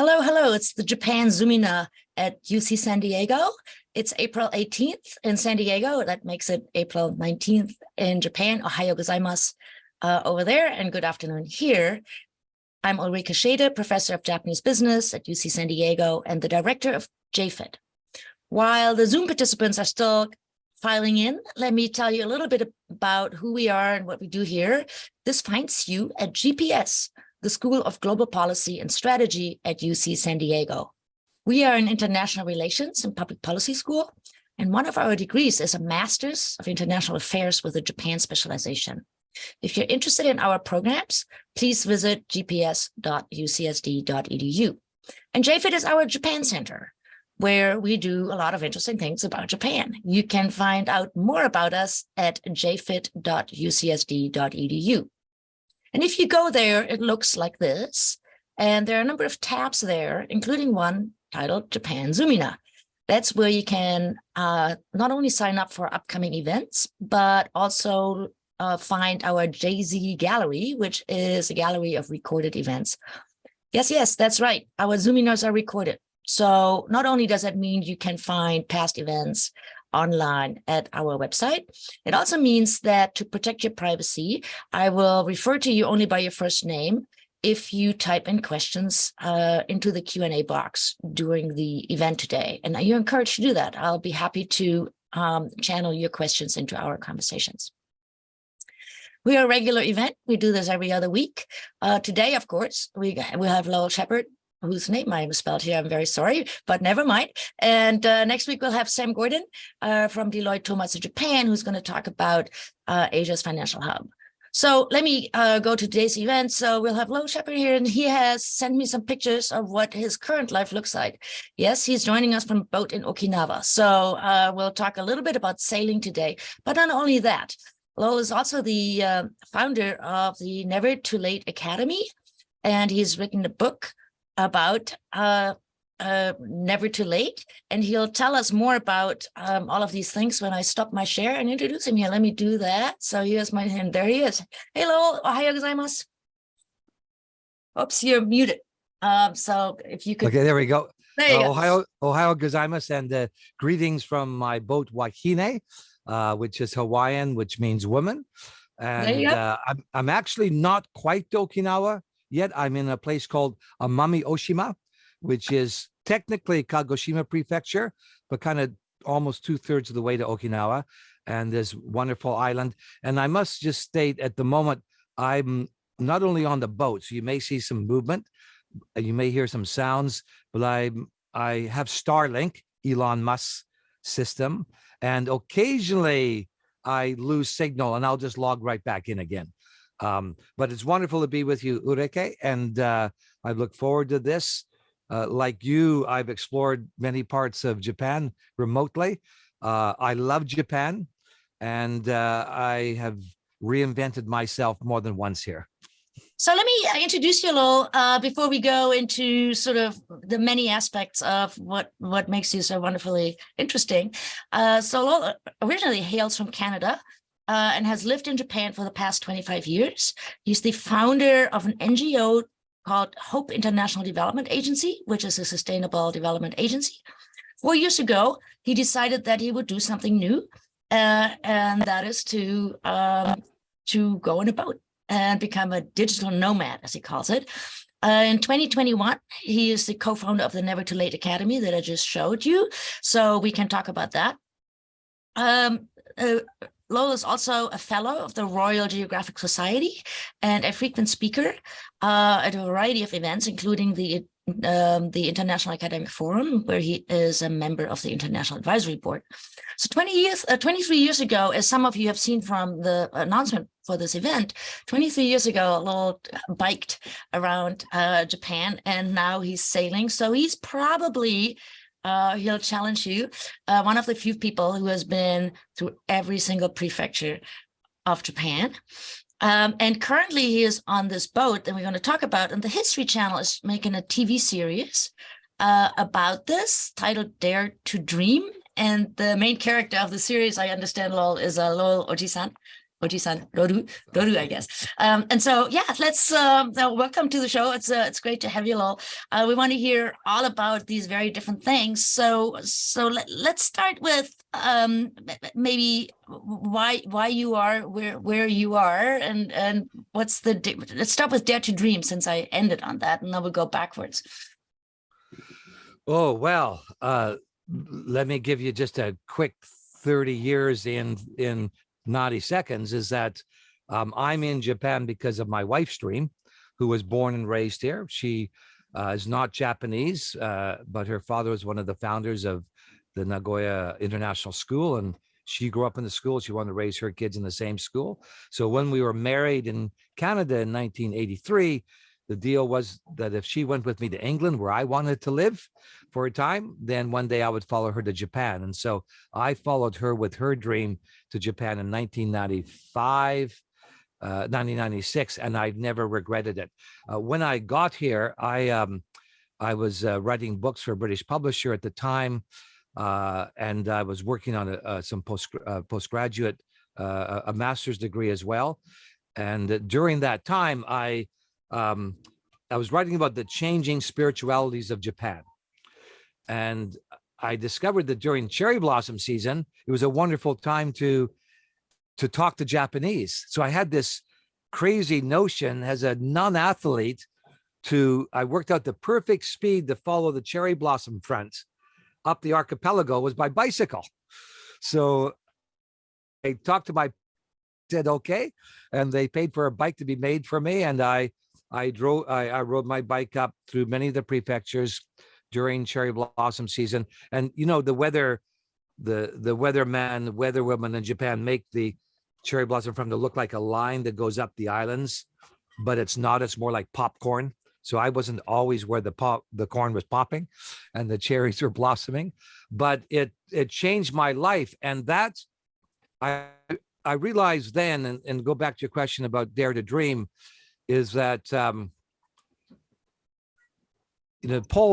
Hello, hello. It's the Japan Zoomina at UC San Diego. It's April 18th in San Diego. That makes it April 19th in Japan. Ohayo gozaimasu over there, and good afternoon here. I'm Ulrike Schede, professor of Japanese business at UC San Diego and the director of JFIT. While the Zoom participants are still filing in, let me tell you a little bit about who we are and what we do here. This finds you at GPS, the School of Global Policy and Strategy at UC San Diego. We are an international relations and public policy school, and one of our degrees is a Master's of International Affairs with a Japan specialization. If you're interested in our programs, please visit gps.ucsd.edu. And JFIT is our Japan Center, where we do a lot of interesting things about Japan. You can find out more about us at jfit.ucsd.edu. And if you go there, it looks like this. And there are a number of tabs there, including one titled Japan Zoomina. That's where you can not only sign up for upcoming events, but also find our JZ gallery, which is a gallery of recorded events. Yes, that's right. Our Zoominas are recorded. So not only does that mean you can find past events online at our website, it also means that to protect your privacy, I will refer to you only by your first name if you type in questions into the Q&A box during the event today. And you're encouraged to do that. I'll be happy to channel your questions into our conversations. We are a regular event. We do this every other week. Today, of course, we have Lowell Sheppard, whose name I misspelled here. I'm very sorry, but never mind. And next week, we'll have Sam Gordon from Deloitte Tohmatsu Japan, who's going to talk about Asia's financial hub. So let me go to today's event. So we'll have Lowell Sheppard here, and he has sent me some pictures of what his current life looks like. Yes, he's joining us from a boat in Okinawa. So we'll talk a little bit about sailing today, but not only that. Lowell is also the founder of the Never Too Late Academy, and he's written a book about Never Too Late, and he'll tell us more about all of these things when I stop my share and introduce him here. Let me do that. So here's my hand. There he is. Hey, Lowell. Ohayo gozaimasu. Oops, you're muted. So if you could. Okay, there we go. There you go. Ohayo gozaimasu, and greetings from my boat Wahine, which is Hawaiian, which means woman. And I'm actually not quite to Okinawa yet. I'm in a place called Amami Oshima, which is technically Kagoshima Prefecture, but kind of almost 2/3 of the way to Okinawa, and this wonderful island. And I must just state at the moment, I'm not only on the boat, so you may see some movement, you may hear some sounds, but I have Starlink, Elon Musk's system, and occasionally I lose signal and I'll just log right back in again. But it's wonderful to be with you, Ulrike, and I look forward to this. Like you, I've explored many parts of Japan remotely. I love Japan, and I have reinvented myself more than once here. So let me introduce you, Lowell, before we go into sort of the many aspects of what makes you so wonderfully interesting. So Lowell originally hails from Canada and has lived in Japan for the past 25 years. He's the founder of an NGO called Hope International Development Agency, which is a sustainable development agency. 4 years ago, he decided that he would do something new, and that is to go on a boat and become a digital nomad, as he calls it. In 2021, he is the co-founder of the Never Too Late Academy that I just showed you, so we can talk about that. Lowell is also a fellow of the Royal Geographic Society and a frequent speaker at a variety of events, including the International Academic Forum, where he is a member of the International Advisory Board. So 23 years ago, as some of you have seen from the announcement for this event, 23 years ago, Lowell biked around Japan, and now he's sailing. So he's probably he'll challenge you, one of the few people who has been through every single prefecture of Japan. And currently he is on this boat that we're going to talk about, and the History Channel is making a TV series about this titled Dare to Dream. And the main character of the series, I understand, Lowell, is Lowell Oji-san, Oji-san, Roru, I guess. And so, yeah, let's welcome to the show. It's great to have you all. We want to hear all about these very different things. So let's start with maybe why you are where you are, and what's let's start with Dare to Dream, since I ended on that, and then we'll go backwards. Oh, well, let me give you just a quick 30 years in 90 seconds. Is that I'm in Japan because of my wife's dream, who was born and raised here. She is not Japanese, but her father was one of the founders of the Nagoya International School, and she grew up in the school. She wanted to raise her kids in the same school. So when we were married in Canada in 1983, the deal was that if she went with me to England, where I wanted to live for a time, then one day I would follow her to Japan. And so I followed her with her dream to Japan in 1996, and I never regretted it. When I got here, I was writing books for a British publisher at the time, and I was working on some postgraduate, a master's degree as well. And during that time, I was writing about the changing spiritualities of Japan. And I discovered that during cherry blossom season, it was a wonderful time to talk to Japanese. So I had this crazy notion as a non-athlete I worked out the perfect speed to follow the cherry blossom front up the archipelago was by bicycle. So I talked to said, okay. And they paid for a bike to be made for me. And I rode my bike up through many of the prefectures during cherry blossom season. And, you know, the weatherman, the weatherwoman in Japan make the cherry blossom from to look like a line that goes up the islands, but it's not, it's more like popcorn. So I wasn't always where the corn was popping and the cherries were blossoming, but it changed my life. And that I realized then, and go back to your question about Dare to Dream, is that, Paul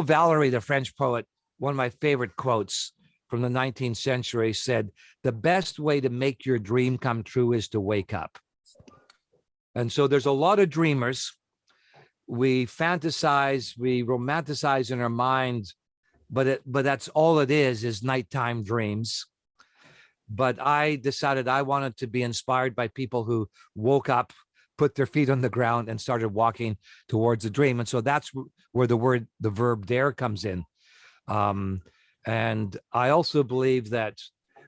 Valéry, the French poet, one of my favorite quotes from the 19th century, said, the best way to make your dream come true is to wake up. And so there's a lot of dreamers. We fantasize, we romanticize in our mind, but that's all it is nighttime dreams. But I decided I wanted to be inspired by people who woke up, put their feet on the ground, and started walking towards a dream. And so that's where the verb dare comes in. And I also believe that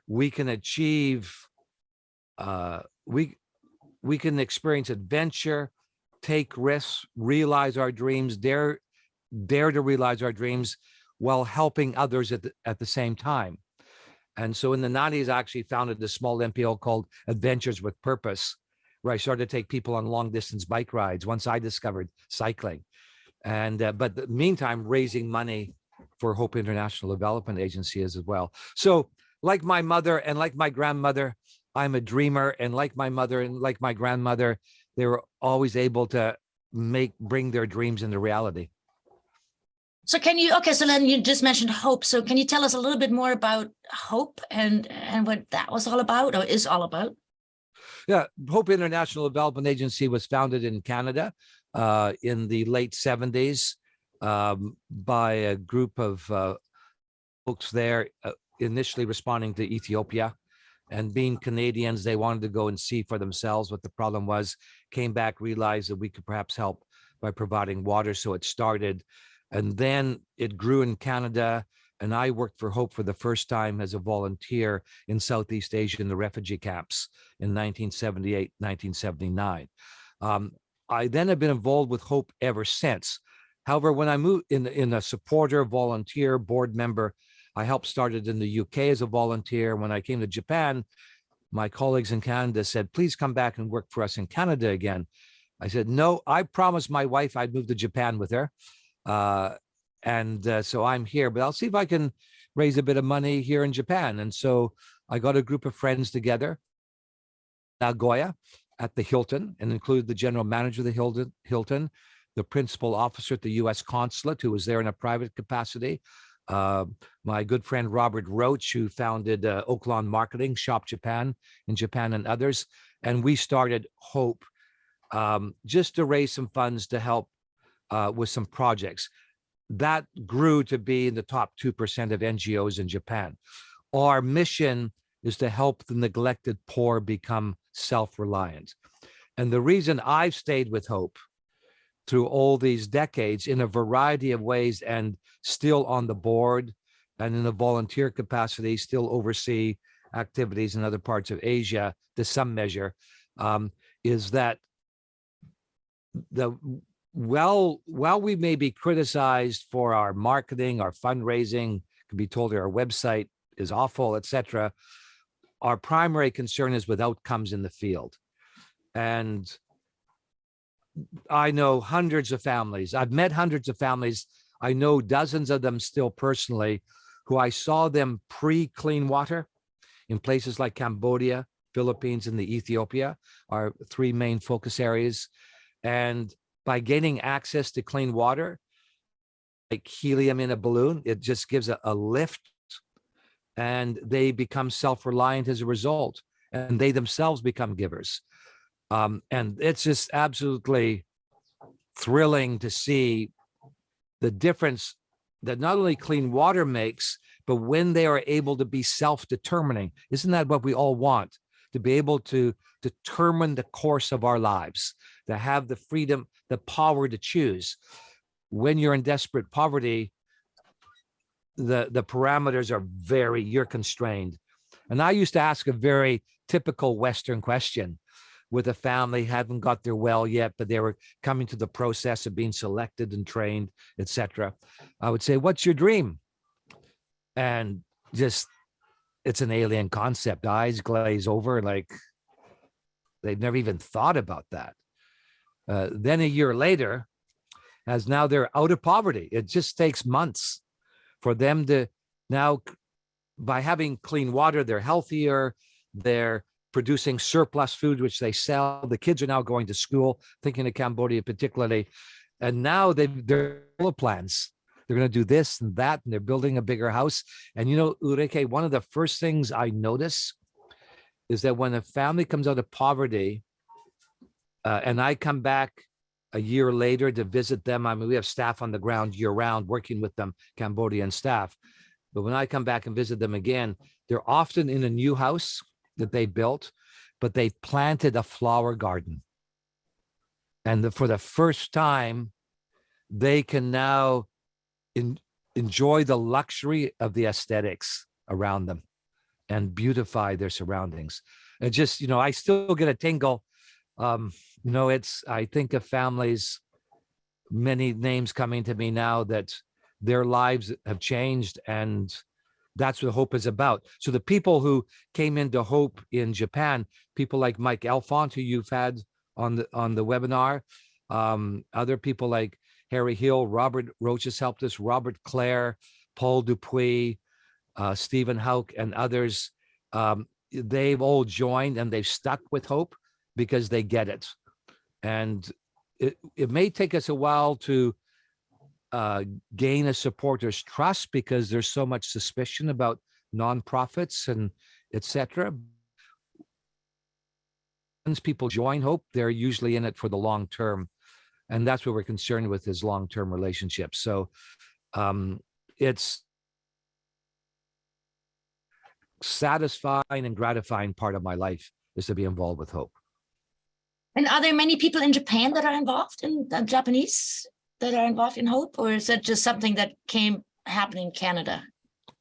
we can achieve, we can experience adventure, take risks, realize our dreams, dare to realize our dreams while helping others at the same time. And so in the 90s, I actually founded a small NPO called Adventures with Purpose, where I started to take people on long distance bike rides once I discovered cycling. And but in the meantime, raising money for Hope International Development Agency as well. So like my mother and like my grandmother, I'm a dreamer, and like my mother and like my grandmother, they were always able to bring their dreams into reality. So so then you just mentioned hope. So can you tell us a little bit more about hope and what that was all about, or is all about? Yeah, Hope International Development Agency was founded in Canada in the late 70s by a group of folks there, initially responding to Ethiopia. And being Canadians, they wanted to go and see for themselves what the problem was, came back, realized that we could perhaps help by providing water. So it started. And then it grew in Canada. And I worked for Hope for the first time as a volunteer in Southeast Asia in the refugee camps in 1978, 1979. I then have been involved with Hope ever since. However, when I moved in a supporter, volunteer, board member, I helped started in the UK as a volunteer. When I came to Japan, my colleagues in Canada said, please come back and work for us in Canada again. I said, no, I promised my wife I'd move to Japan with her. So I'm here, but I'll see if I can raise a bit of money here in Japan. And so I got a group of friends together, Nagoya at the Hilton, and included the general manager of the Hilton, the principal officer at the U.S. consulate, who was there in a private capacity, my good friend Robert Roach, who founded Oaklawn Marketing, Shop Japan in Japan, and others. And we started Hope just to raise some funds to help with some projects. That grew to be in the top 2% of NGOs in Japan. Our mission is to help the neglected poor become self-reliant. And the reason I've stayed with Hope through all these decades in a variety of ways, and still on the board and in a volunteer capacity, still oversee activities in other parts of Asia to some measure, is that while we may be criticized for our marketing, our fundraising, can be told our website is awful, etc., our primary concern is with outcomes in the field. And I know hundreds of families. I've met hundreds of families. I know dozens of them still personally, who I saw them pre-clean water in places like Cambodia, Philippines, and the Ethiopia, our three main focus areas. And by gaining access to clean water, like helium in a balloon, it just gives a lift, and they become self-reliant as a result, and they themselves become givers. And it's just absolutely thrilling to see the difference that not only clean water makes, but when they are able to be self-determining. Isn't that what we all want? To be able to determine the course of our lives, to have the freedom, the power to choose. When you're in desperate poverty, the parameters are you're constrained. And I used to ask a very typical Western question with a family, hadn't got their well yet, but they were coming to the process of being selected and trained, etc. I would say, what's your dream? And just, it's an alien concept. Eyes glaze over, like they've never even thought about that. Then a year later, as now they're out of poverty, it just takes months for them to now, by having clean water, they're healthier, they're producing surplus food, which they sell. The kids are now going to school, thinking of Cambodia particularly. And now they're full of plans. They're going to do this and that, and they're building a bigger house. And you know, Ulrike, one of the first things I notice is that when a family comes out of poverty, and I come back a year later to visit them, I mean, we have staff on the ground year round working with them, Cambodian staff. But when I come back and visit them again, they're often in a new house that they built, but they planted a flower garden. And for the first time, they can now enjoy the luxury of the aesthetics around them and beautify their surroundings. And just, you know, I still get a tingle. You know, I think of families, many names coming to me now that their lives have changed, and that's what Hope is about. So the people who came into Hope in Japan, people like Mike Elfont, who you've had on the webinar, other people like Harry Hill, Robert Roach has helped us, Robert Clare, Paul Dupuis, Stephen Houck, and others. They've all joined and they've stuck with Hope because they get it. And it may take us a while to gain a supporter's trust because there's so much suspicion about nonprofits and etc. Once people join Hope, they're usually in it for the long term. And that's what we're concerned with, is long-term relationships. So it's satisfying and gratifying part of my life is to be involved with Hope. And are there many people in Japan that are involved in Japanese that are involved in Hope, or is it just something that happened in Canada?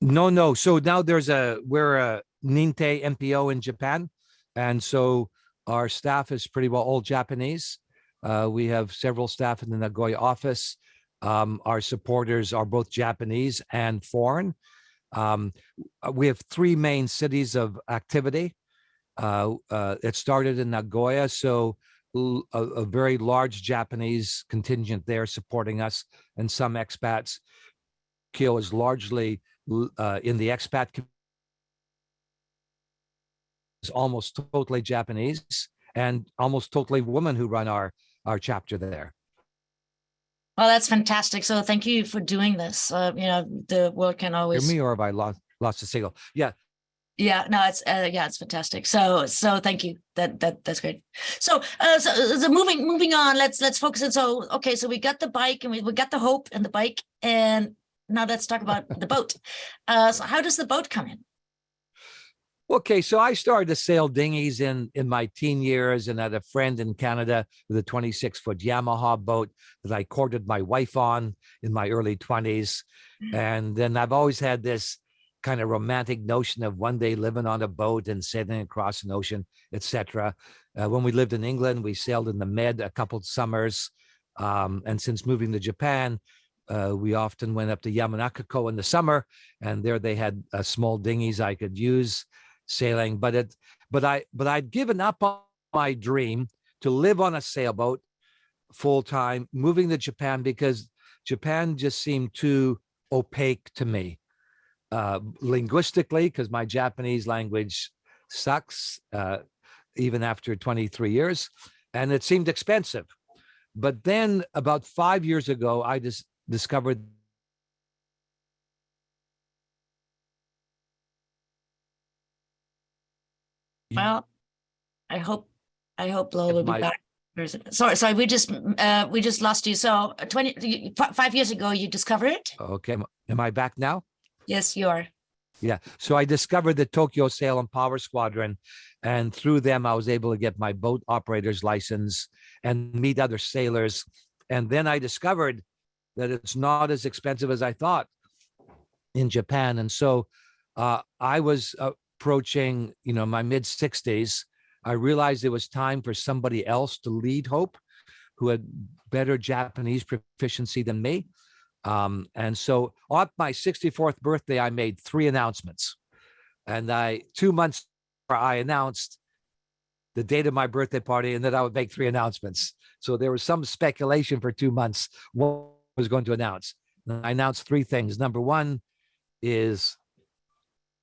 No. So now we're a Ninte NPO in Japan. And so our staff is pretty well all Japanese. We have several staff in the Nagoya office. Our supporters are both Japanese and foreign. We have three main cities of activity. It started in Nagoya, so a very large Japanese contingent there supporting us, and some expats. Tokyo is largely in the expat community, is almost totally Japanese and almost totally women who run our chapter there. Well, that's fantastic. So thank you for doing this. You know, the world can always... Hear me, or have I lost the signal? Yeah. Yeah, no, it's fantastic. So thank you. That's great. So moving on, let's focus on. So okay, so we got the bike and we got the hope and the bike, and now let's talk about the boat. So how does the boat come in? Okay, so I started to sail dinghies in my teen years, and had a friend in Canada with a 26-foot Yamaha boat that I courted my wife on in my early 20s. And then I've always had this kind of romantic notion of one day living on a boat and sailing across an ocean, etc. When we lived in England, we sailed in the Med a couple of summers. And since moving to Japan, we often went up to Yamanakako in the summer, and there they had small dinghies I could use sailing. But I'd given up on my dream to live on a sailboat full time, moving to Japan, because Japan just seemed too opaque to me. Linguistically, because my Japanese language sucks, even after 23 years, and it seemed expensive. But then about 5 years ago, I just discovered Well, I hope Lowell will be back. Sorry, we just lost you. So 5 years ago, you discovered it? Okay, am I back now? Yes, you are. Yeah. So I discovered the Tokyo Sail and Power Squadron, and through them, I was able to get my boat operator's license and meet other sailors. And then I discovered that it's not as expensive as I thought in Japan. And so I was approaching, my mid 60s. I realized it was time for somebody else to lead Hope, who had better Japanese proficiency than me. And so on my 64th birthday, I made 3 announcements. And 2 months before, I announced the date of my birthday party and that I would make 3 announcements. So there was some speculation for 2 months what I was going to announce. And I announced 3 things. Number 1 is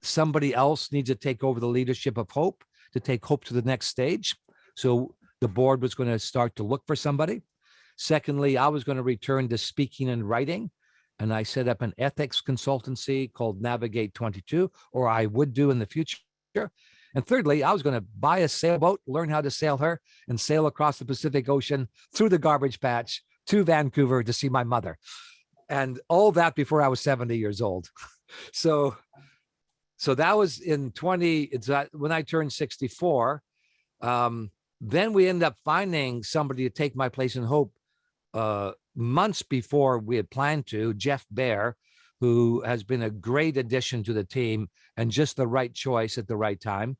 somebody else needs to take over the leadership of Hope to take Hope to the next stage. So the board was going to start to look for somebody. Secondly, I was going to return to speaking and writing, and I set up an ethics consultancy called Navigate 22, or I would do in the future. And thirdly, I was going to buy a sailboat, learn how to sail her, and sail across the Pacific Ocean through the garbage patch to Vancouver to see my mother. And all that before I was 70 years old. So that was in when I turned 64. Then we ended up finding somebody to take my place in Hope months before we had planned to, Jeff Bear, who has been a great addition to the team and just the right choice at the right time.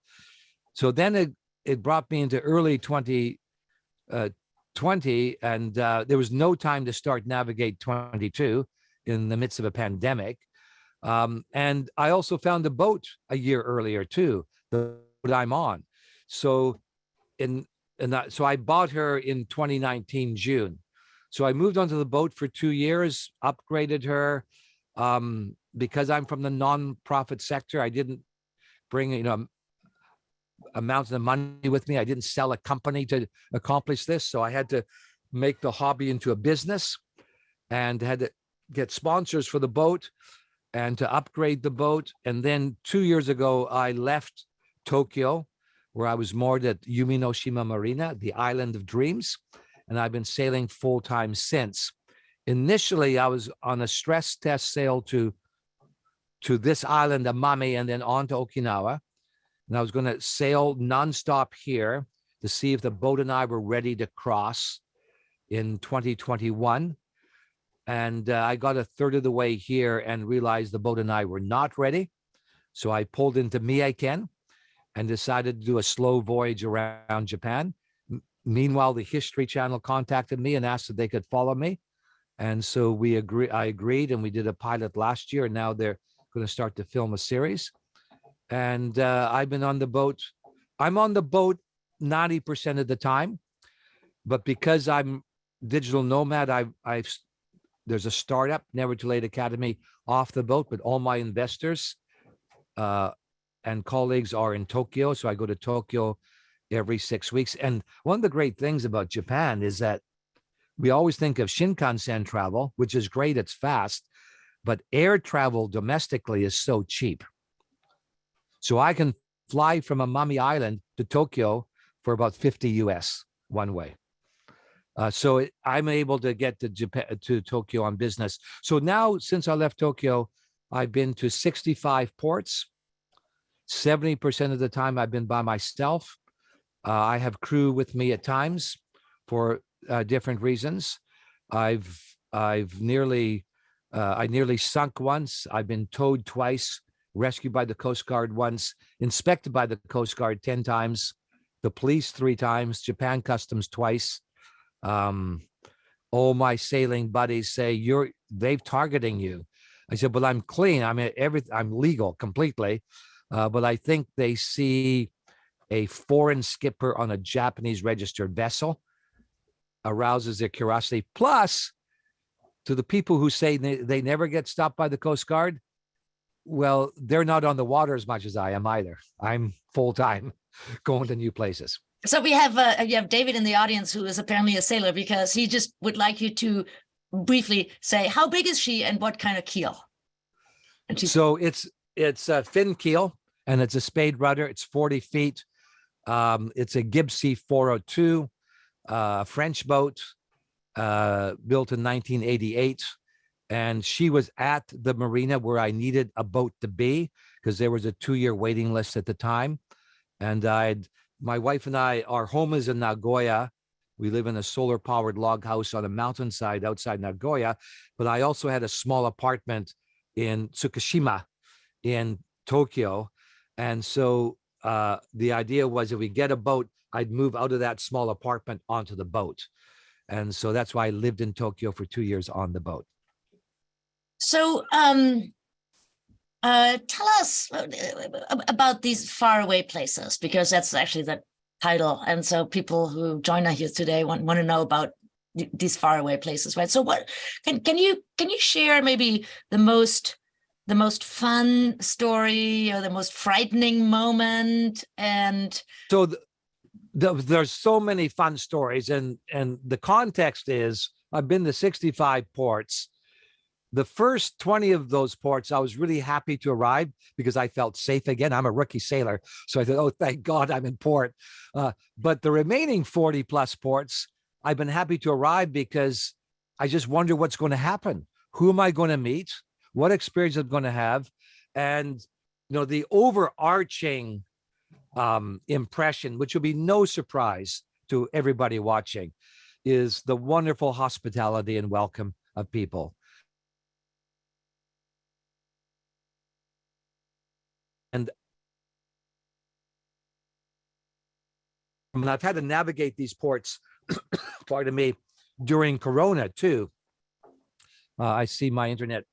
So then it brought me into early 2020, and there was no time to start Navigate 22 in the midst of a pandemic. And I also found a boat a year earlier too, the boat I'm on. So so I bought her in 2019, June. So I moved onto the boat for 2 years, upgraded her. Because I'm from the nonprofit sector, I didn't bring, a mountain of money with me. I didn't sell a company to accomplish this. So I had to make the hobby into a business and had to get sponsors for the boat and to upgrade the boat. And then 2 years ago, I left Tokyo, where I was moored at Yuminoshima Marina, the island of dreams. And I've been sailing full time since. Initially, I was on a stress test sail to this island, Amami, and then on to Okinawa. And I was going to sail nonstop here to see if the boat and I were ready to cross in 2021. And I got a third of the way here and realized the boat and I were not ready. So I pulled into Miyaken and decided to do a slow voyage around Japan. Meanwhile, the History Channel contacted me and asked if they could follow me. And so I agreed, and we did a pilot last year. And now they're going to start to film a series. And I've been on the boat. I'm on the boat 90% of the time. But because I'm digital nomad, there's a startup, Never Too Late Academy, off the boat, but all my investors and colleagues are in Tokyo. So I go to Tokyo every 6 weeks. And one of the great things about Japan is that we always think of Shinkansen travel, which is great, it's fast, but air travel domestically is so cheap. So I can fly from Amami Island to Tokyo for about 50 US one way. I'm able to get to Japan, to Tokyo on business. So now, since I left Tokyo, I've been to 65 ports. 70% of the time I've been by myself. I have crew with me at times for different reasons. I nearly sunk once. I've been towed twice, rescued by the Coast Guard once, inspected by the Coast Guard 10 times, the police 3 times, Japan Customs twice. All my sailing buddies say they've targeting you. I said, well, I'm clean. I'm legal completely. But I think they see a foreign skipper on a Japanese registered vessel arouses their curiosity. Plus, to the people who say they never get stopped by the Coast Guard, well, they're not on the water as much as I am either. I'm full-time going to new places. So you have David in the audience, who is apparently a sailor, because he just would like you to briefly say, how big is she and what kind of keel? So it's a fin keel, and it's a spade rudder. It's 40 feet. It's a Gibbsy 402, French boat, built in 1988. And she was at the marina where I needed a boat to be, because there was a 2-year waiting list at the time. And my wife and I, our home is in Nagoya. We live in a solar powered log house on a mountainside outside Nagoya. But I also had a small apartment in Tsukushima in Tokyo. And so the idea was, if we get a boat, I'd move out of that small apartment onto the boat. And so that's why I lived in Tokyo for 2 years on the boat. So tell us about these faraway places, because that's actually the title. And so people who join us here today want to know about these faraway places, right? So what can you share maybe the most fun story or the most frightening moment? And so there's so many fun stories, and the context is I've been to 65 ports. The first 20 of those ports, I was really happy to arrive because I felt safe again. I'm a rookie sailor. So I thought, oh, thank God I'm in port. But the remaining 40 plus ports, I've been happy to arrive because I just wonder what's going to happen. Who am I going to meet? What experience I'm going to have? And, the overarching impression, which will be no surprise to everybody watching, is the wonderful hospitality and welcome of people. And I've had to navigate these ports, pardon me, during Corona too. I see my internet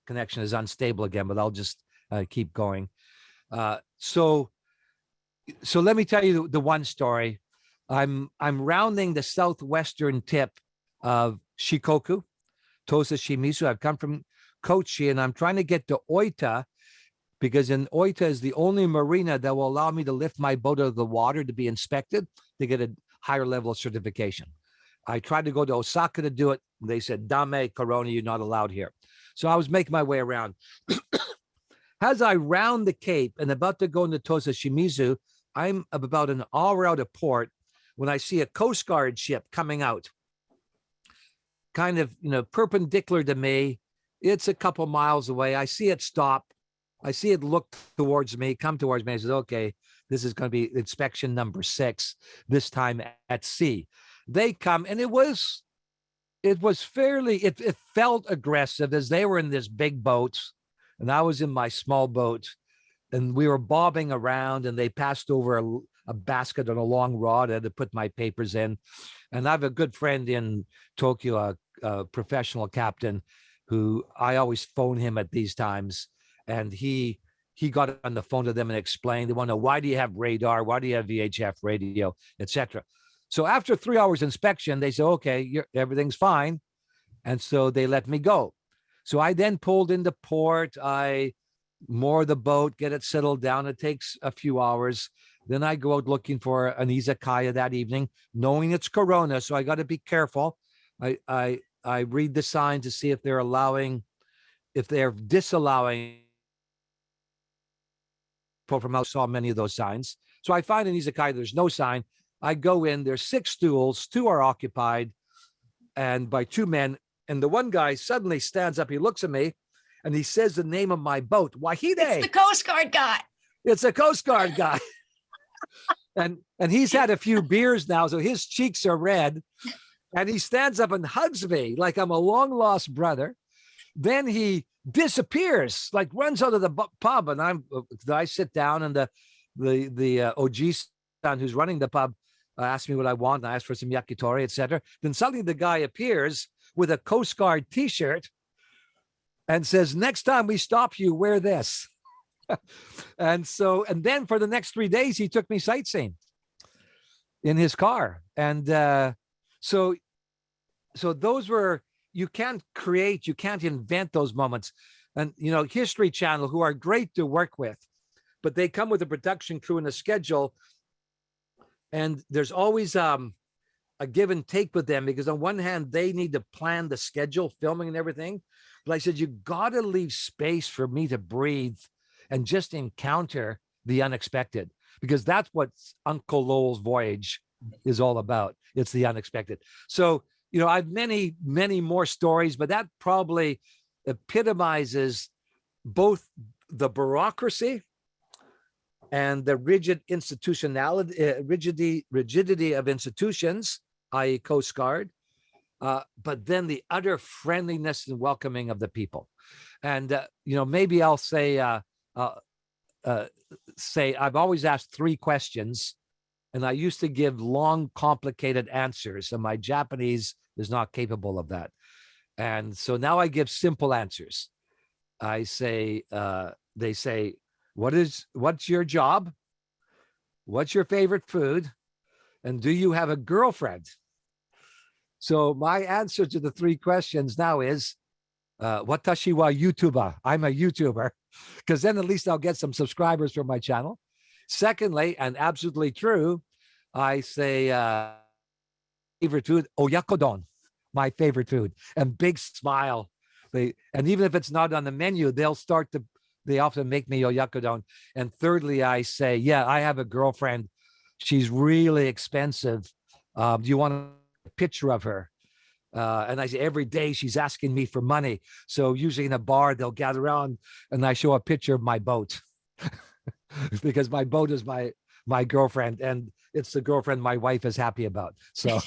connection is unstable again, but I'll just keep going. So let me tell you the one story. I'm rounding the southwestern tip of Shikoku, Tosa Shimizu. I've come from Kochi, and I'm trying to get to Oita, because in Oita is the only marina that will allow me to lift my boat out of the water to be inspected to get a higher level of certification. I tried to go to Osaka to do it. They said, Dame, Corona, you're not allowed here. So I was making my way around. As I round the Cape and about to go into Tosa Shimizu, I'm about an hour out of port when I see a Coast Guard ship coming out, kind of, perpendicular to me. It's a couple miles away. I see it stop. I see it look towards me, come towards me. I said, okay, this is going to be inspection number 6, this time at sea. They come, and it felt aggressive, as they were in this big boat and I was in my small boat, and we were bobbing around, and they passed over a basket on a long rod. I had to put my papers in. And I have a good friend in Tokyo, a professional captain, who I always phone him at these times. And he got on the phone to them and explained, they want to know, why do you have radar? Why do you have VHF radio, etc.? So after 3 hours inspection, they said, okay, everything's fine. And so they let me go. So I then pulled into port. I moor the boat, get it settled down. It takes a few hours. Then I go out looking for an izakaya that evening, knowing it's Corona. So I got to be careful. I read the sign to see if they're disallowing from out saw many of those signs. So I find in izakaya there's no sign. I go in, there's 6 stools, 2 are occupied, and by 2 men. And the one guy suddenly stands up, he looks at me, and he says the name of my boat, Wahine. It's the Coast Guard guy. It's a Coast Guard guy. and he's had a few beers now, so his cheeks are red. And he stands up and hugs me like I'm a long lost brother. Then he disappears, like runs out of the pub, and I sit down, and the OG-san who's running the pub asks me what I want, and I ask for some yakitori, etc. Then suddenly the guy appears with a Coast Guard T-shirt and says, "Next time we stop you, wear this." and then for the next 3 days, he took me sightseeing in his car, and so those were. You can't invent those moments. And, History Channel, who are great to work with, but they come with a production crew and a schedule. And there's always a give and take with them, because on one hand, they need to plan the schedule, filming and everything. But I said, you got to leave space for me to breathe and just encounter the unexpected, because that's what Uncle Lowell's voyage is all about. It's the unexpected. So, I've many, many more stories, but that probably epitomizes both the bureaucracy and the rigidity of institutions, i.e. Coast Guard, but then the utter friendliness and welcoming of the people. And, maybe I'll say, I've always asked 3 questions. And I used to give long, complicated answers, and my Japanese is not capable of that. And so now I give simple answers. I say, they say, what's your job? What's your favorite food? And do you have a girlfriend? So my answer to the 3 questions now is, watashi wa YouTuber. I'm a YouTuber, because then at least I'll get some subscribers from my channel. Secondly, and absolutely true, I say favorite food, oyakodon, my favorite food, and big smile. And even if it's not on the menu, they often make me oyakodon. And thirdly, I say, yeah, I have a girlfriend. She's really expensive. Do you want a picture of her? And I say, every day she's asking me for money. So usually in a bar, they'll gather around and I show a picture of my boat. Because my boat is my girlfriend, and it's the girlfriend my wife is happy about. So,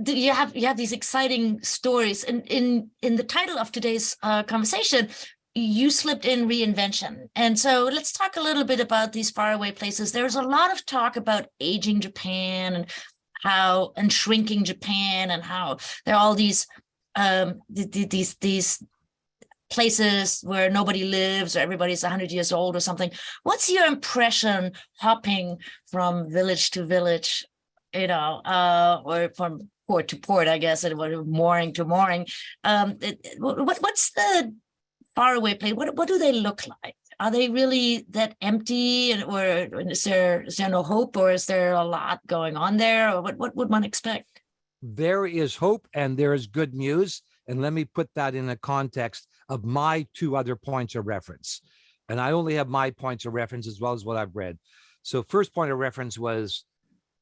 you have these exciting stories, and in the title of today's conversation, you slipped in reinvention. And so let's talk a little bit about these faraway places. There's a lot of talk about aging Japan and shrinking Japan, and how there are all these places where nobody lives, or everybody's 100 years old or something. What's your impression hopping from village to village, or from port to port, I guess, and mooring to mooring? What's the faraway place? What do they look like? Are they really that empty, or is there no hope, or is there a lot going on there, or what would one expect? There is hope and there is good news. And let me put that in a context of my 2 other points of reference. And I only have my points of reference as well as what I've read. So first point of reference was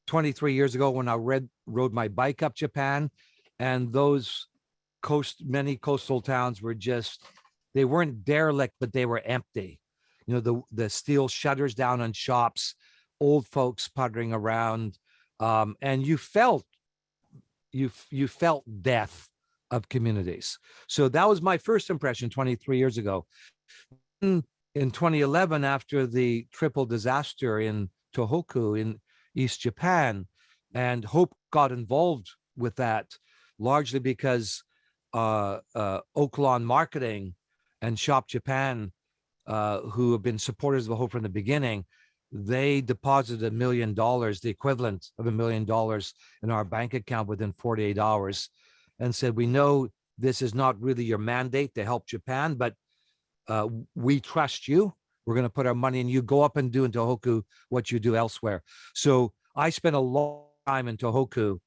23 years ago when I rode my bike up Japan, and those many coastal towns were they weren't derelict, but they were empty. The steel shutters down on shops, old folks puttering around, and you felt death of communities. So that was my first impression 23 years ago. In 2011, after the triple disaster in Tohoku in East Japan, and Hope got involved with that largely because Oaklawn Marketing and Shop Japan, who have been supporters of Hope from the beginning, they deposited $1 million, the equivalent of $1 million in our bank account within 48 hours, and said, we know this is not really your mandate to help Japan, but we trust you. We're going to put our money in you. Go up and do in Tohoku what you do elsewhere. So I spent a long time in Tohoku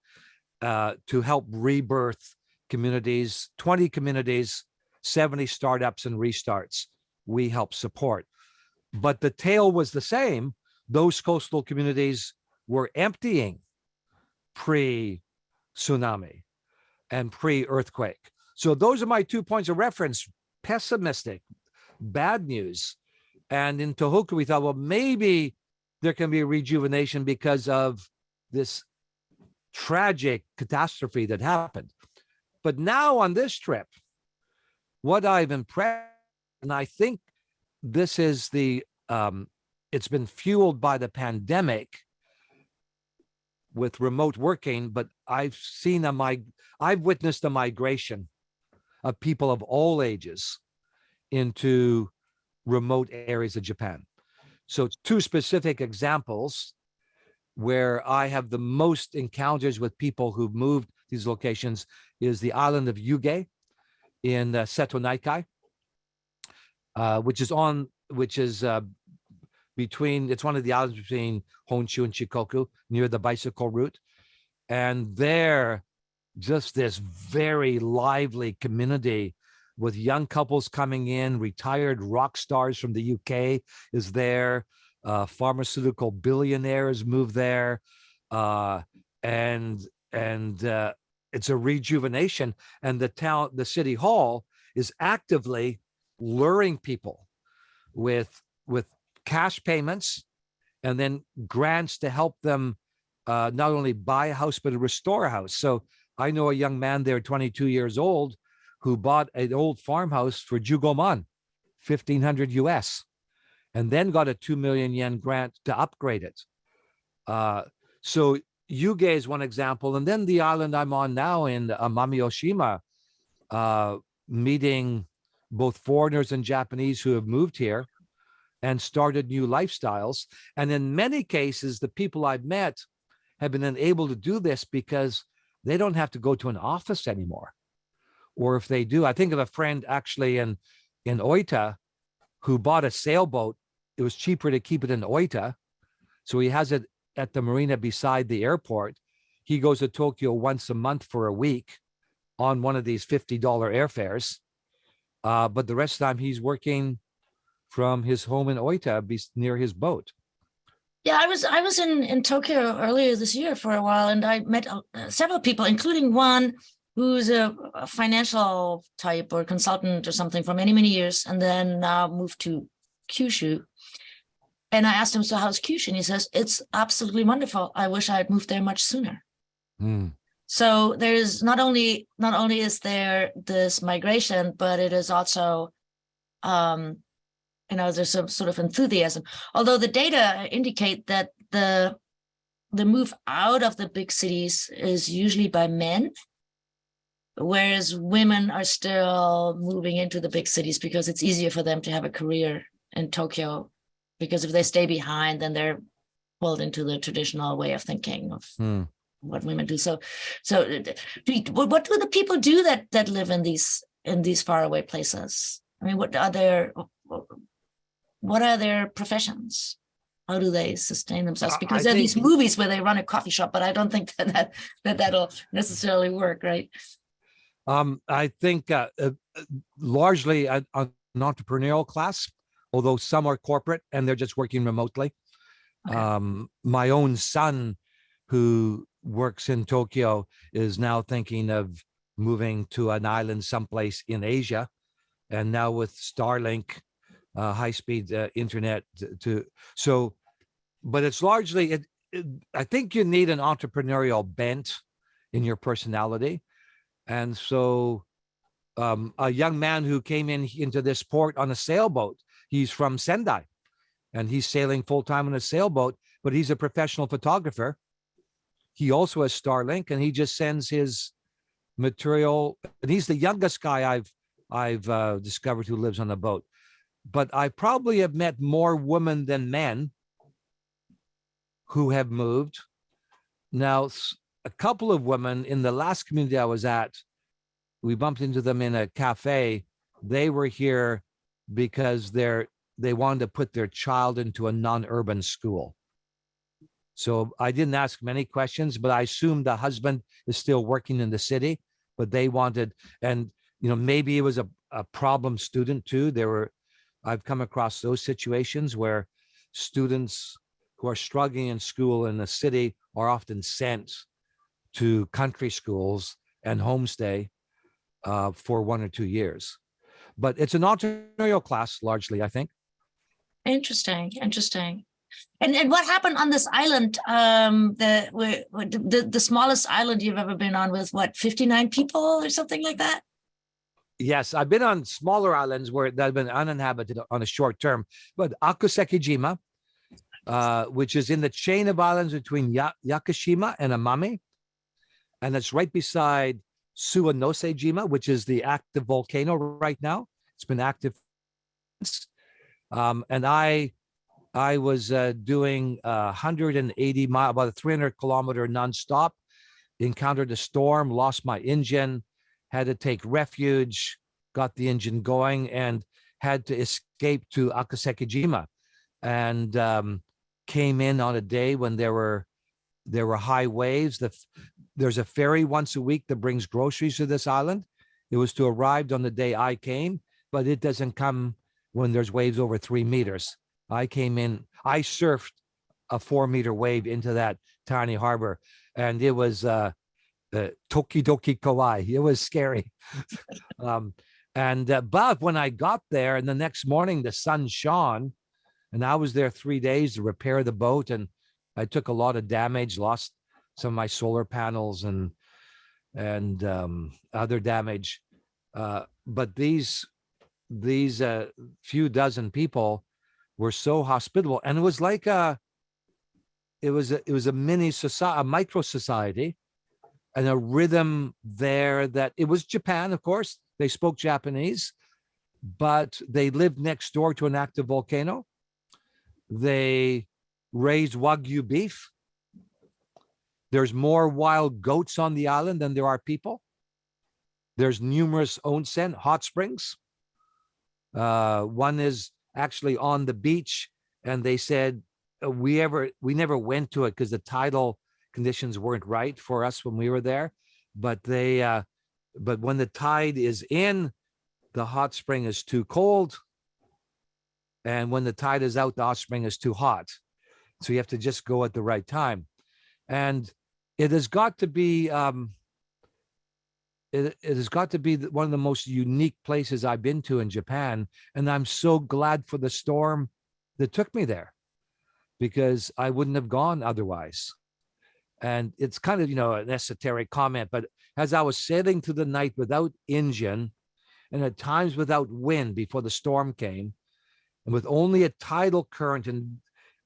to help rebirth communities, 20 communities, 70 startups and restarts we help support. But the tale was the same. Those coastal communities were emptying pre-tsunami and pre-earthquake. So those are my 2 points of reference: pessimistic, bad news. And in Tohoku, we thought, well, maybe there can be a rejuvenation because of this tragic catastrophe that happened. But now on this trip, what I've impressed, and I think this is it's been fueled by the pandemic with remote working, but I've witnessed a migration of people of all ages into remote areas of Japan. So 2 specific examples where I have the most encounters with people who've moved these locations is the island of Yuge in Seto Naikai, which is between, it's one of the islands between Honshu and Shikoku near the bicycle route. And there, just this very lively community with young couples coming in, retired rock stars from the UK is there, pharmaceutical billionaires move there, and it's a rejuvenation. And the city hall is actively luring people with cash payments and then grants to help them not only buy a house but to restore a house. So I know a young man there, 22 years old, who bought an old farmhouse for Jugoman, 1,500 US, and then got a 2 million yen grant to upgrade it. So Yuge is one example. And then the island I'm on now in Mamioshima, meeting both foreigners and Japanese who have moved here and started new lifestyles. And in many cases, the people I've met have been able to do this because they don't have to go to an office anymore. Or if they do, I think of a friend actually in Oita who bought a sailboat. It was cheaper to keep it in Oita. So he has it at the marina beside the airport. He goes to Tokyo once a month for a week on one of these $50 airfares. But the rest of the time he's working from his home in Oita near his boat. Yeah, I was in Tokyo earlier this year for a while, and I met several people, including one who's a financial type or consultant or something for many, many years, and then moved to Kyushu. And I asked him, so how's Kyushu? And he says, it's absolutely wonderful. I wish I had moved there much sooner. Mm. So there's not only is there this migration, but it is also, there's some sort of enthusiasm. Although the data indicate that the move out of the big cities is usually by men, whereas women are still moving into the big cities because it's easier for them to have a career in Tokyo. Because if they stay behind, then they're pulled into the traditional way of thinking of what women do. So what do the people do that live in these faraway places? I mean, what are their professions? How do they sustain themselves? Because there are these movies where they run a coffee shop, but I don't think that'll necessarily work, right? I think largely an entrepreneurial class, although some are corporate and they're just working remotely. Okay. My own son, who works in Tokyo, is now thinking of moving to an island someplace in Asia, and now with Starlink, high-speed internet. But it's largely, I think you need an entrepreneurial bent in your personality. And so a young man who came into this port on a sailboat, he's from Sendai, and he's sailing full-time on a sailboat, but he's a professional photographer. He also has Starlink, and he just sends his material. And he's the youngest guy I've discovered who lives on a boat. But I probably have met more women than men who have moved. Now, a couple of women in the last community I was at, we bumped into them in a cafe. They were here because they wanted to put their child into a non-urban school. So I didn't ask many questions, but I assumed the husband is still working in the city but they wanted, and maybe it was a problem student too. I've come across those situations where students who are struggling in school in the city are often sent to country schools and homestay for 1 or 2 years. But it's an entrepreneurial class largely, I think. Interesting. And what happened on this island? The smallest island you've ever been on was what, 59 people or something like that? Yes, I've been on smaller islands that have been uninhabited on a short term, but Akusekijima, which is in the chain of islands between Yakushima and Amami, and it's right beside Suwanosejima, which is the active volcano right now. It's been active. And I was doing 180 mile, about a 300-kilometer nonstop, encountered a storm, lost my engine, had to take refuge, got the engine going, and had to escape to Akusekijima, and came in on a day when there were high waves. There's a ferry once a week that brings groceries to this island. It was to arrive on the day I came, but it doesn't come when there's waves over 3 meters. I came in, I surfed a 4-meter wave into that tiny harbor, and it was tokidoki kawaii. It was scary. But when I got there, and the next morning the sun shone, and I was there 3 days to repair the boat, and I took a lot of damage, lost some of my solar panels and other damage. But these few dozen people were so hospitable, and it was like a mini society, a micro society, and a rhythm there that it was Japan, of course. They spoke Japanese, but they lived next door to an active volcano. They raised Wagyu beef. There's more wild goats on the island than there are people. There's numerous onsen, hot springs. One is actually on the beach, and they said we never went to it because the tidal conditions weren't right for us when we were there. But but when the tide is in, the hot spring is too cold, and when the tide is out, the hot spring is too hot. So you have to just go at the right time. And it has got to be it has got to be one of the most unique places I've been to in Japan. And I'm so glad for the storm that took me there, because I wouldn't have gone otherwise. And it's kind of, an esoteric comment, but as I was sailing through the night without engine, and at times without wind before the storm came, and with only a tidal current and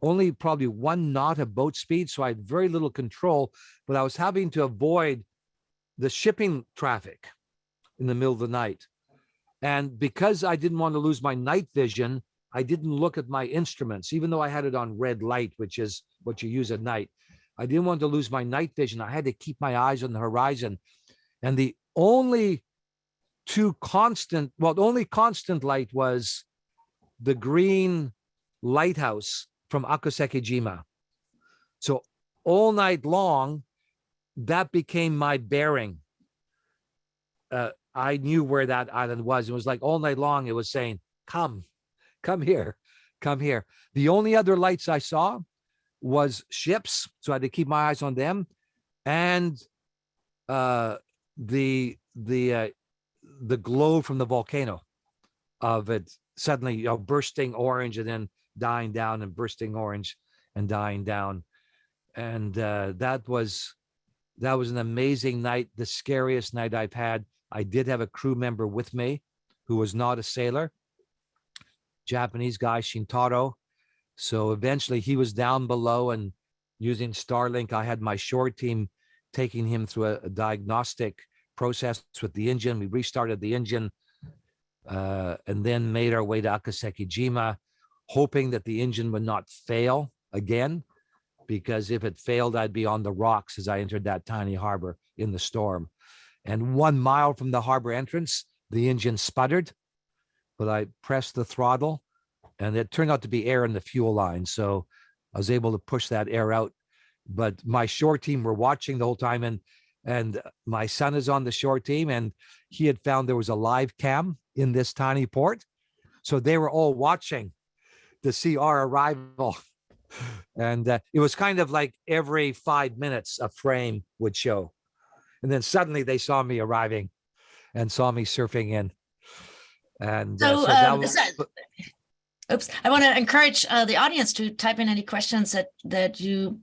only probably 1 knot of boat speed, so I had very little control, but I was having to avoid the shipping traffic in the middle of the night. And because I didn't want to lose my night vision, I didn't look at my instruments, even though I had it on red light, which is what you use at night. I didn't want to lose my night vision. I had to keep my eyes on the horizon. And the only constant light was the green lighthouse from Akusekijima. So all night long, that became my bearing. I knew where that island was. It was like all night long, it was saying, come here, come here. The only other lights I saw was ships, so I had to keep my eyes on them, and the glow from the volcano of it suddenly bursting orange and then dying down, and bursting orange and dying down. And that was an amazing night, the scariest night I've had. I did have a crew member with me who was not a sailor, Japanese guy, Shintaro. So eventually he was down below, and using Starlink, I had my shore team taking him through a diagnostic process with the engine. We restarted the engine, and then made our way to Akusekijima, hoping that the engine would not fail again, because if it failed, I'd be on the rocks as I entered that tiny harbor in the storm. And 1 mile from the harbor entrance, the engine sputtered, but I pressed the throttle, and it turned out to be air in the fuel line. So I was able to push that air out. But my shore team were watching the whole time, and And my son is on the shore team, and he had found there was a live cam in this tiny port. So they were all watching to see our arrival. And it was kind of like every 5 minutes a frame would show. And then suddenly they saw me arriving and saw me surfing in. And so that was... Oops. I want to encourage the audience to type in any questions that you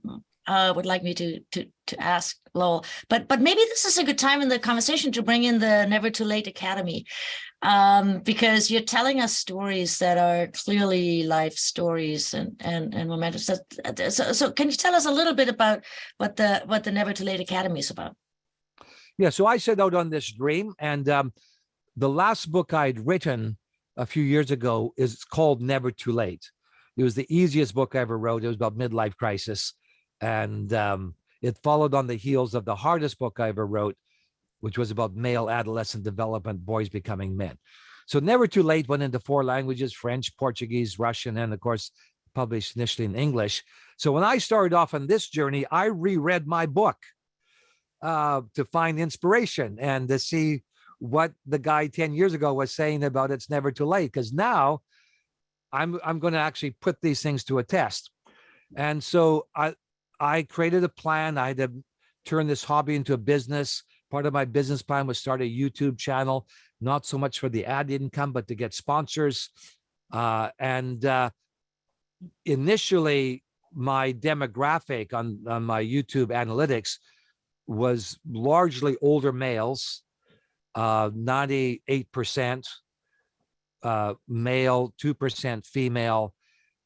would like me to ask Lowell. But maybe this is a good time in the conversation to bring in the Never Too Late Academy, because you're telling us stories that are clearly life stories and momentous. So can you tell us a little bit about what the Never Too Late Academy is about? Yeah. So I set out on this dream, and the last book I'd written a few years ago is called Never Too Late. It was the easiest book I ever wrote. It was about midlife crisis. And it followed on the heels of the hardest book I ever wrote, which was about male adolescent development, boys becoming men. So Never Too Late went into 4 languages: French, Portuguese, Russian, and of course, published initially in English. So when I started off on this journey, I reread my book to find inspiration and to see what the guy 10 years ago was saying about it's never too late. Because now I'm going to actually put these things to a test. And so I created a plan. I had to turn this hobby into a business. Part of my business plan was start a YouTube channel, not so much for the ad income, but to get sponsors. Initially, my demographic on my YouTube analytics was largely older males, 98% male, 2% female.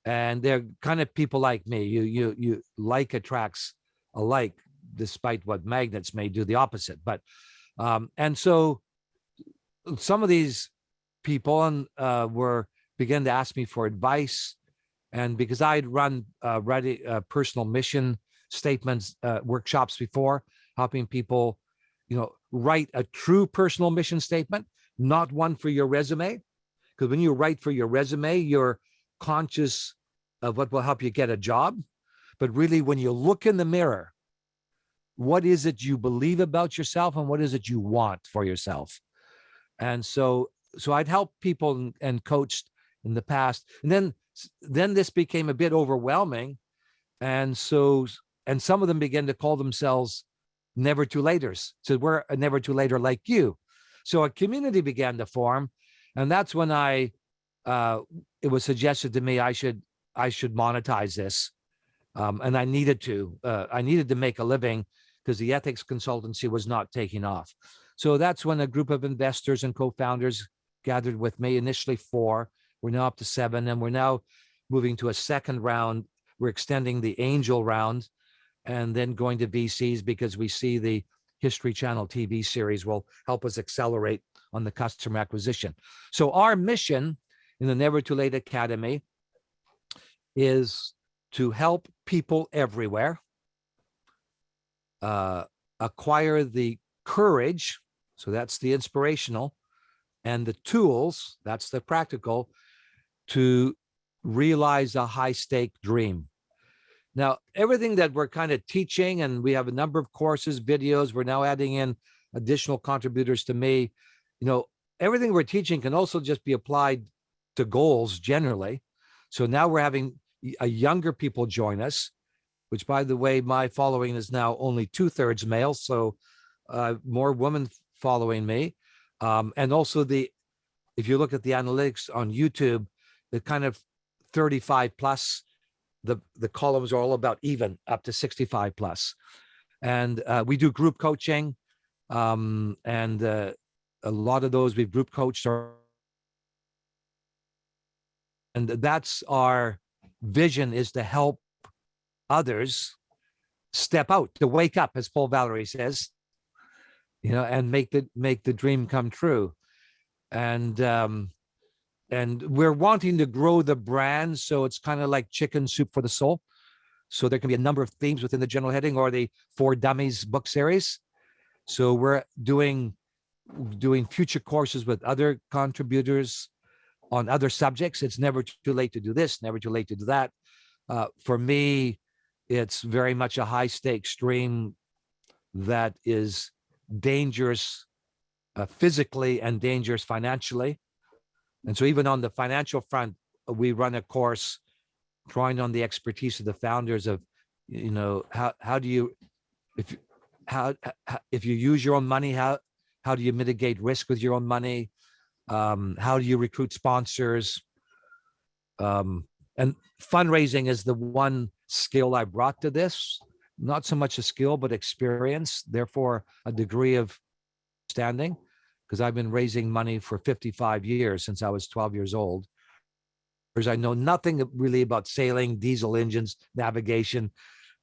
And they're kind of people like me. You like attracts alike, despite what magnets may do the opposite. But and so some of these people began to ask me for advice, and because I'd run personal mission statements workshops before, helping people, write a true personal mission statement, not one for your resume. Because when you write for your resume, you're conscious of what will help you get a job. But really, when you look in the mirror, what is it you believe about yourself and what is it you want for yourself? And so I'd helped people and coached in the past. And then this became a bit overwhelming. And some of them began to call themselves never too laters. So we're a never too later like you. So a community began to form. And that's when it was suggested to me I should monetize this. And I needed to make a living because the ethics consultancy was not taking off. So that's when a group of investors and co-founders gathered with me, initially 4. We're now up to 7, and we're now moving to a second round. We're extending the angel round and then going to VCs because we see the History Channel TV series will help us accelerate on the customer acquisition. So our mission in the Never Too Late Academy is to help people everywhere acquire the courage, so that's the inspirational, and the tools, that's the practical, to realize a high-stake dream. Now, everything that we're kind of teaching, and we have a number of courses, videos, we're now adding in additional contributors to me. Everything we're teaching can also just be applied to goals generally. So now we're having a younger people join us, which, by the way, my following is now only 2/3 male. So more women following me. And also if you look at the analytics on YouTube, the kind of 35 plus, the columns are all about even up to 65 plus. And we do group coaching. And a lot of those we've group coached. And that's our vision, is to help others step out, to wake up, as Paul Valery says, and make the dream come true. And we're wanting to grow the brand, so it's kind of like chicken soup for the soul. So there can be a number of themes within the general heading or the 4 Dummies book series. So we're doing future courses with other contributors on other subjects. It's never too late to do this, never too late to do that. For me, it's very much a high stakes dream that is dangerous physically and dangerous financially. And so even on the financial front, we run a course drawing on the expertise of the founders of, how do you, if you use your own money, how do you mitigate risk with your own money? How do you recruit sponsors? And fundraising is the one skill I brought to this. Not so much a skill, but experience, therefore a degree of standing, because I've been raising money for 55 years since I was 12 years old. Whereas I know nothing really about sailing, diesel engines, navigation,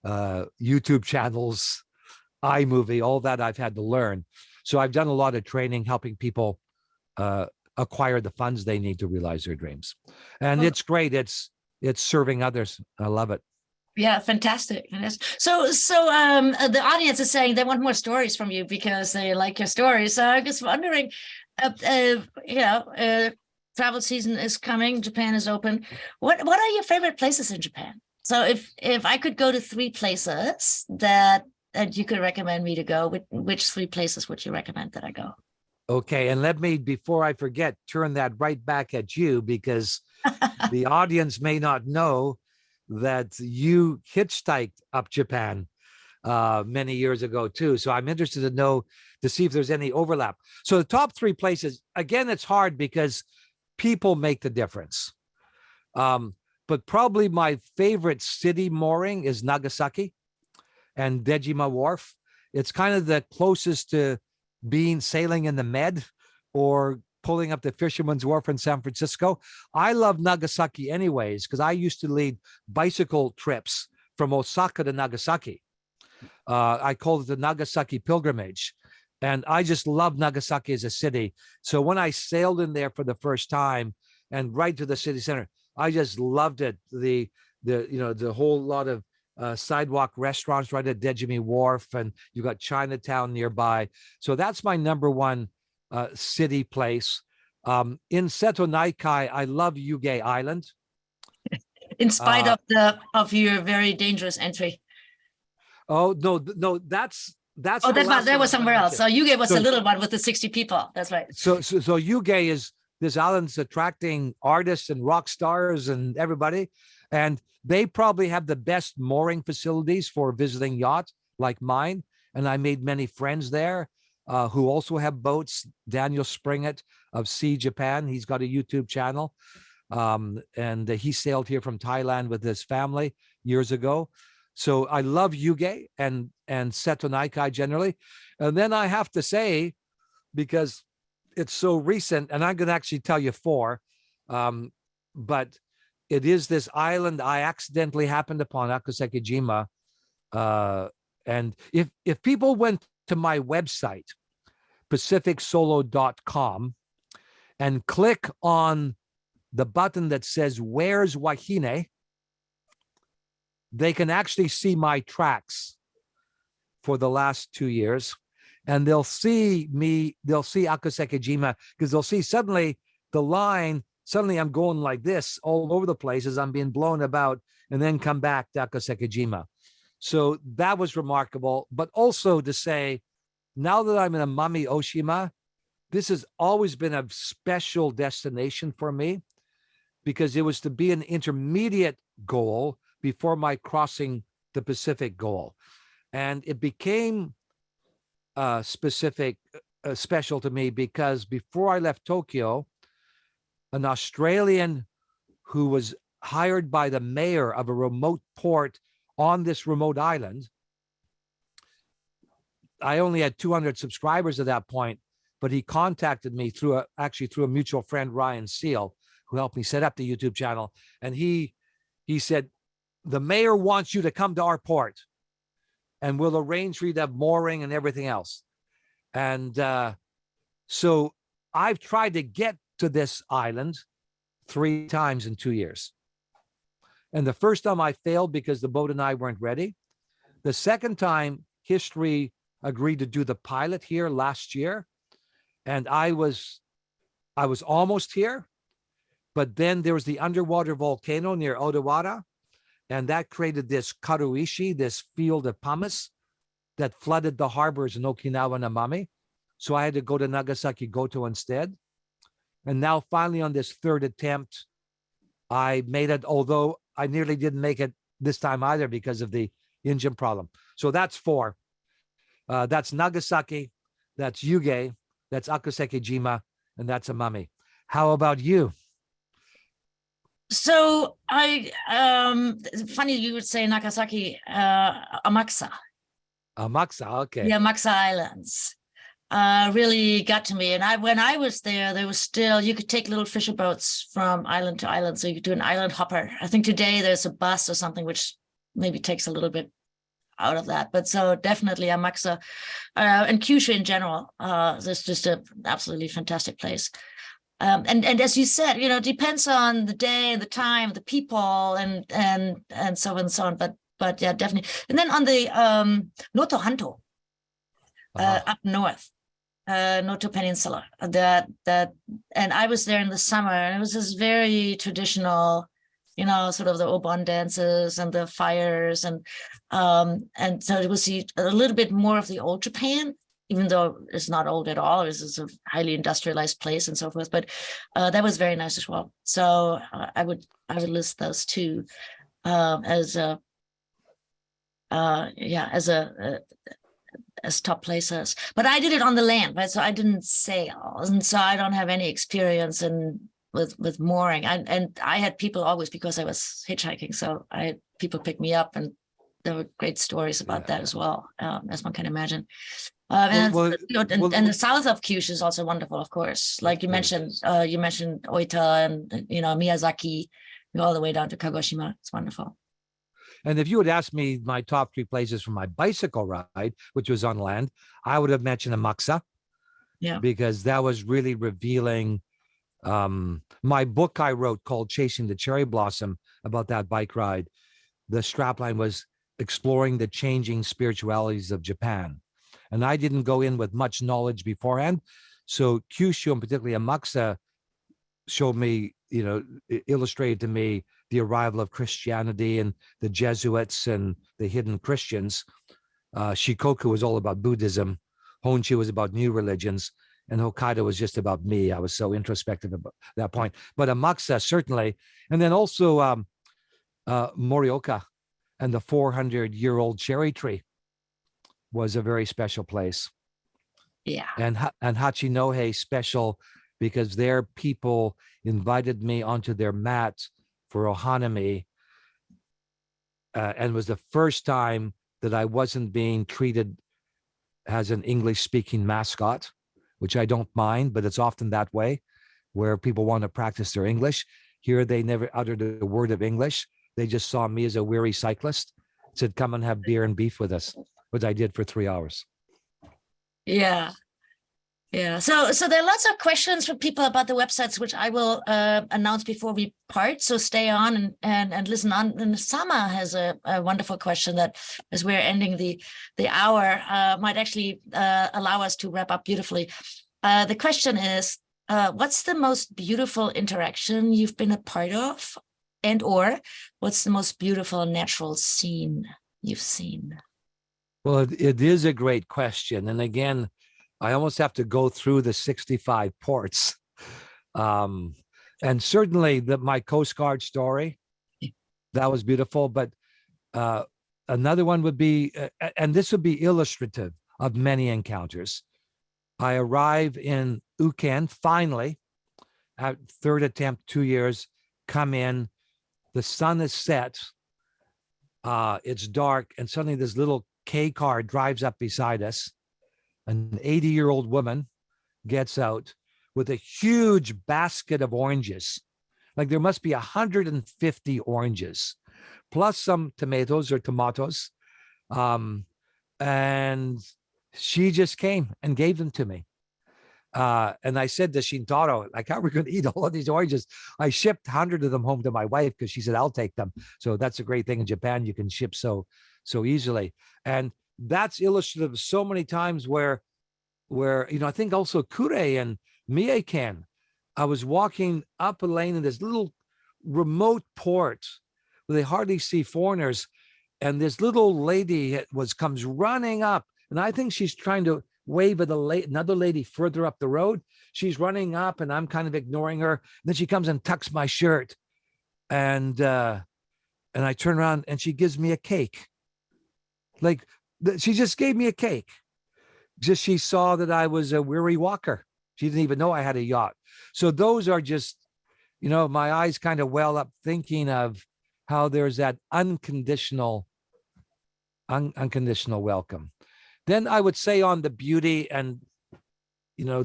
YouTube channels, iMovie, all that I've had to learn. So I've done a lot of training, helping people acquire the funds they need to realize their dreams. And it's great. It's serving others. I love it. Yeah, fantastic. So the audience is saying they want more stories from you because they like your stories. So I'm just wondering, travel season is coming. Japan is open. What are your favorite places in Japan? So if I could go to 3 places that you could recommend me to go, which 3 places would you recommend that I go? Okay, and let me, before I forget, turn that right back at you, because the audience may not know that you hitchhiked up Japan many years ago too. So I'm interested to know, to see if there's any overlap. So the top 3 places, again, it's hard because people make the difference. But probably my favorite city mooring is Nagasaki and Dejima Wharf. It's kind of the closest to being sailing in the Med or pulling up the Fisherman's Wharf in San Francisco. I love Nagasaki anyways, because I used to lead bicycle trips from Osaka to Nagasaki. I called it the Nagasaki Pilgrimage. And I just love Nagasaki as a city. So when I sailed in there for the first time and right to the city center, I just loved it. The whole lot of sidewalk restaurants right at Dejima Wharf, and you got Chinatown nearby. So that's my number 1 city place. In Seto Naikai, I love Yuge Island. In spite of your very dangerous entry. Oh no, that's that was somewhere else. So Yuge was a little one with the 60 people. That's right. So Yuge is, this island's attracting artists and rock stars and everybody, and they probably have the best mooring facilities for visiting yachts like mine. And I made many friends there who also have boats. Daniel Springett of Sea Japan, he's got a YouTube channel. And he sailed here from Thailand with his family years ago. So I love Yuge and Seto Naikai generally. And then I have to say, because it's so recent, and I'm going to actually tell you 4, but it is this island I accidentally happened upon, Akuseki-jima. And if people went to my website, pacificsolo.com, and click on the button that says, "Where's Wahine?" they can actually see my tracks for the last 2 years. And they'll see Akuseki-jima, because they'll see suddenly the line, suddenly I'm going like this all over the place as I'm being blown about, and then come back to Akuseki-jima. So that was remarkable. But also to say, now that I'm in Amami Oshima, this has always been a special destination for me, because it was to be an intermediate goal before my crossing the Pacific goal. And it became special to me because before I left Tokyo, an Australian who was hired by the mayor of a remote port on this remote island, I only had 200 subscribers at that point, but he contacted me through a mutual friend, Ryan Seal, who helped me set up the YouTube channel. And he said, "The mayor wants you to come to our port and we'll arrange for you to have mooring and everything else." And so I've tried to get to this island 3 times in 2 years. And the first time I failed because the boat and I weren't ready. The second time, history agreed to do the pilot here last year. And I was almost here, but then there was the underwater volcano near Odawara, and that created this karuishi, this field of pumice that flooded the harbors in Okinawa and Amami. So I had to go to Nagasaki Goto instead. And now finally on this third attempt, I made it, although I nearly didn't make it this time either because of the engine problem. So that's 4. That's Nagasaki, that's Yuge, that's Akusekijima, and that's Amami. How about you? So funny you would say Nagasaki, Amakusa. Amakusa, okay. Yeah, Amakusa Islands. Really got to me. And when I was there was still, you could take little fisher boats from island to island. So you could do an island hopper. I think today there's a bus or something, which maybe takes a little bit out of that. But so definitely Amakusa and Kyushu in general. It's just an absolutely fantastic place. And as you said, it depends on the day, the time, the people, and so on and so on. But yeah, definitely. And then on the Noto Hanto, up north. Noto Peninsula. That and I was there in the summer, and it was this very traditional, sort of the obon dances and the fires, and so it was a little bit more of the old Japan, even though it's not old at all. It's a highly industrialized place and so forth. But that was very nice as well. So I would list those two as top places. But I did it on the land, right? So I didn't sail, and so I don't have any experience with mooring. And I had people always, because I was hitchhiking, so I had people pick me up, and there were great stories about that as well, as one can imagine. And the south of Kyushu is also wonderful, of course. Like you mentioned Oita and Miyazaki, all the way down to Kagoshima. It's wonderful. And if you had asked me my top 3 places for my bicycle ride, which was on land, I would have mentioned Amakusa. Yeah. Because that was really revealing. My book I wrote called Chasing the Cherry Blossom about that bike ride. The strapline was exploring the changing spiritualities of Japan. And I didn't go in with much knowledge beforehand. So Kyushu, and particularly Amakusa, showed me, illustrated to me the arrival of Christianity and the Jesuits and the hidden Christians. Shikoku was all about Buddhism. Honshu was about new religions. And Hokkaido was just about me. I was so introspective about that point. But Amakusa, certainly. And then also Morioka and the 400-year-old cherry tree was a very special place. Yeah. And Hachinohe special because their people invited me onto their mats for Ohanami, and was the first time that I wasn't being treated as an English-speaking mascot, which I don't mind, but it's often that way, where people want to practice their English. Here, they never uttered a word of English. They just saw me as a weary cyclist, said, "Come and have beer and beef with us," which I did for 3 hours. Yeah. Yeah, so there are lots of questions from people about the websites, which I will announce before we part. So stay on and listen on. And Sama has a wonderful question that, as we're ending the hour, might actually allow us to wrap up beautifully. The question is, what's the most beautiful interaction you've been a part of, or what's the most beautiful natural scene you've seen? Well, it is a great question, and again, I almost have to go through the 65 ports. And certainly my Coast Guard story, that was beautiful. But another one would be, and this would be illustrative of many encounters. I arrive in Uken, finally, at third attempt, 2 years, come in, the sun is set, it's dark, and suddenly this little K car drives up beside us. An 80-year-old woman gets out with a huge basket of oranges. Like there must be 150 oranges, plus some tomatoes. And she just came and gave them to me. And I said to Shintaro, like, how are we going to eat all of these oranges? I shipped 100 of them home to my wife because she said, I'll take them. So that's a great thing in Japan. You can ship so easily. And that's illustrative so many times where I think also Kure and Mie-ken, I was walking up a lane in this little remote port where they hardly see foreigners, and this little lady comes running up, and I think she's trying to wave at another lady further up the road. She's running up, and I'm kind of ignoring her. And then she comes and tucks my shirt, and I turn around, and she gives me a cake. Like, she just gave me a cake. Just she saw that I was a weary walker. She didn't even know I had a yacht. So those are just, my eyes kind of well up thinking of how there's that unconditional welcome. Then I would say on the beauty, and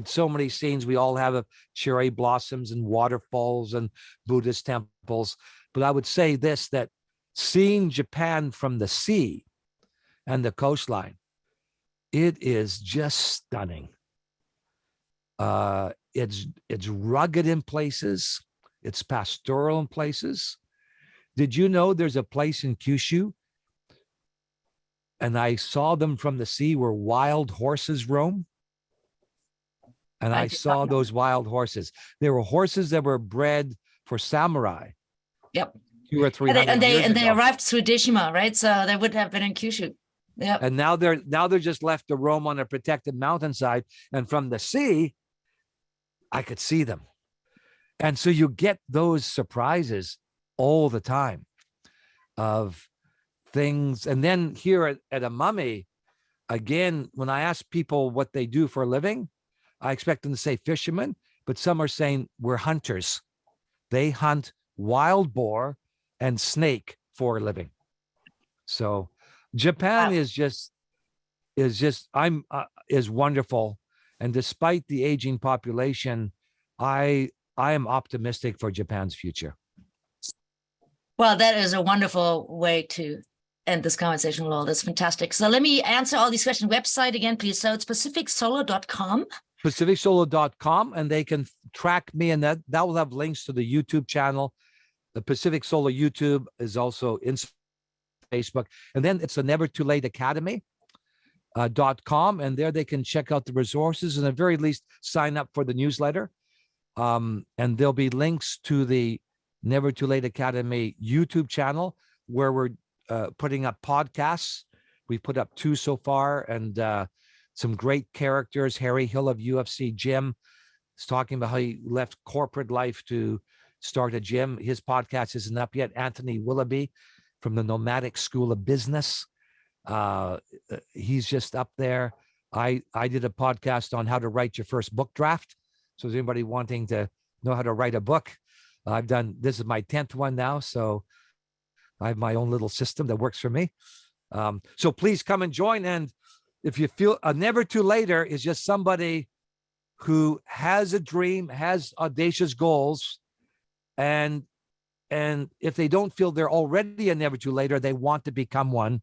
so many scenes we all have of cherry blossoms and waterfalls and Buddhist temples. But I would say this, that seeing Japan from the sea and the coastline, it is just stunning. It's rugged in places. It's pastoral in places. Did you know there's a place in Kyushu, and I saw them from the sea, where wild horses roam? And I saw those wild horses. There were horses that were bred for samurai. Yep. 200 or 300 and years they ago. arrived through Deshima, right? So they would have been in Kyushu. Yep. And now they're just left to roam on a protected mountainside. And from the sea, I could see them. And so you get those surprises all the time of things. And then here at a mummy, again, when I ask people what they do for a living, I expect them to say fishermen, but some are saying we're hunters. They hunt wild boar and snake for a living. So Japan is wonderful. And despite the aging population, I am optimistic for Japan's future. Well, that is a wonderful way to end this conversation, Lowell. That's fantastic. So let me answer all these questions. Website again, please. So it's pacificsolo.com. pacificsolo.com, and they can track me, and that will have links to the YouTube channel. The Pacific Solo YouTube is also in Facebook. And then it's the Never Too Late Academy. .com, and there they can check out the resources, and at the very least sign up for the newsletter. And there'll be links to the Never Too Late Academy YouTube channel, where we're putting up podcasts. We've put up 2 so far, and some great characters. Harry Hill of UFC Gym is talking about how he left corporate life to start a gym. His podcast isn't up yet. Anthony Willoughby from the Nomadic School of Business. He's just up there. I did a podcast on how to write your first book draft. So is anybody wanting to know how to write a book? This is my 10th one now. So I have my own little system that works for me. So please come and join. And if you feel a never too later is just somebody who has a dream, has audacious goals, and if they don't feel they're already a never too later, they want to become one.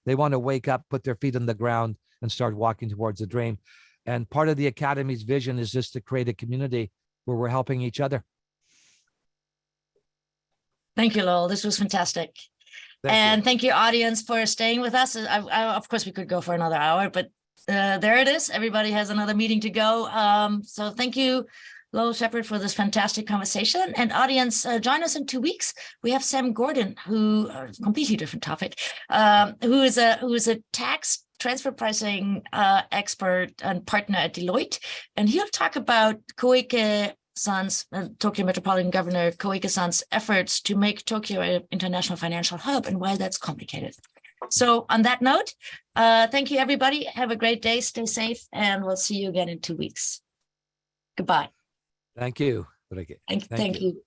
They want to wake up, put their feet on the ground, and start walking towards the dream. And part of the Academy's vision is just to create a community where we're helping each other. Thank you, Lowell. This was fantastic. Thank you, audience, for staying with us. Of course, we could go for another hour, but there it is. Everybody has another meeting to go. So thank you, Lowell Sheppard, for this fantastic conversation. And audience, join us in 2 weeks. We have Sam Gordon, who completely different topic, who is a tax transfer pricing expert and partner at Deloitte, and he'll talk about Koike-san's, Tokyo Metropolitan Governor Koike-san's efforts to make Tokyo an international financial hub and why that's complicated. So on that note, thank you, everybody. Have a great day. Stay safe, and we'll see you again in 2 weeks. Goodbye. Thank you. Thank you.